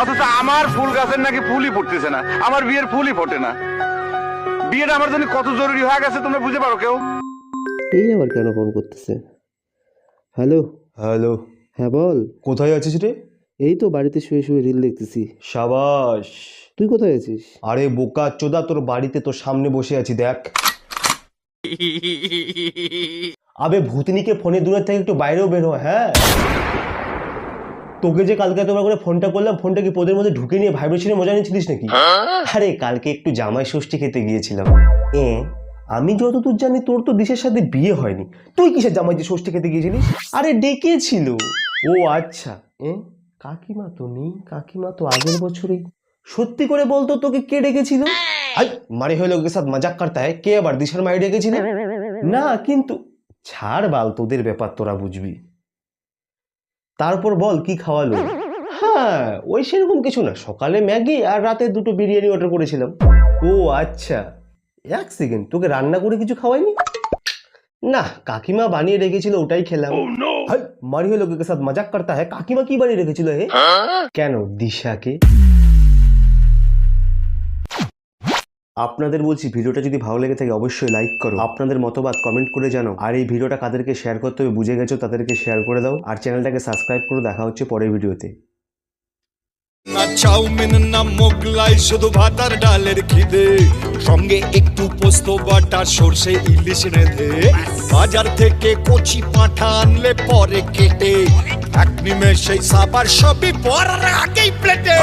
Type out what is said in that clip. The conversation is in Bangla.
অথচ আমার ফুল গাছের নাকি ফুলই ফুটতেছে না, আমার বিয়ের ফুলই ফোটে না। বিয়েটা আমার জন্য কত জরুরি হয়ে গেছে তোমরা বুঝতে পারো কেউ? এই আবার কেন ফোন করতেছে? হ্যালো। হ্যালো, হ্যাঁ বল। কোথায় আছিস রে? এই তো বাড়িতে শুয়ে শুয়ে রিল দেখতেছি। সাবাস। তুই কোথায় আছিস? আরে বোকা চোদা, তোর বাড়িতে তোর সামনে বসে আছি, দেখ। আবে ভূতনিকে ফোনে দূরের থেকে একটু বাইরেও বের হ। হ্যাঁ, তোকে যে কালকে তোমার করে ফোনটা করলাম, ফোনটা কি পোদের মধ্যে ঢুকে নিয়ে ভাইব্রেশনে মজা নিচ্ছিলিস নাকি? আরে কালকে একটু জামাই ষষ্ঠী খেতে গিয়েছিলাম। আমি যতদূর জানি তোর তো দিশের সাথে বিয়ে হয়নি, তুই কিসের জামাই যে ষষ্ঠী খেতে গিয়েছিলিস? আরে ডেকেছিল। ও আচ্ছা। কাকিমা তো নেই, কাকিমা তো আগের বছরই। সত্যি করে বলতো তোকে কে ডেকেছিল? আই মারে হয়ে লোকের সাথে মজাক করতে হয়, কে আবার দিশার মাই ডেকেছিল? না কিন্তু ছাড় বাল, তোদের ব্যাপার তোরা বুঝবি। তারপর বল কি খাওয়ালো? হ্যাঁ ওই সেরকম কিছু না, সকালে ম্যাগি আর রাতে দুটো বিরিয়ানি অর্ডার করেছিলাম। ও আচ্ছা। এক সেকেন্ড, তোকে রান্না করে কিছু খাওয়াইনি? না, কাকিমা বানিয়ে রেখেছিল, ওটাই খেলাম। হাই মারি হয়ে লোকের সাথে মজাক করতে হয়, কাকিমা কি বানিয়ে রেখেছিল হে? কেন, দিশাকে? আপনাদের বলছি, ভিডিওটা যদি ভালো লেগে থাকে অবশ্যই লাইক করো, আপনাদের মতবাদ কমেন্ট করে জানাও, আর এই ভিডিওটা কাদেরকে শেয়ার করতে হবে বুঝে গেছো তাদেরকে শেয়ার করে দাও, আর চ্যানেলটাকে সাবস্ক্রাইব করে দেখা হচ্ছে পরের ভিডিওতে। না চাউমিন না মোগলাই, শুধু ভাত আর ডালের খিদে, সঙ্গে একটু পোস্ত বাটা সর্ষে ইলিশ রেঁধে, বাজার থেকে কচি পাঁঠা আনলে পরে কেটে, এক নিমেষেই সাবার সবই পর আগেই প্লেটে।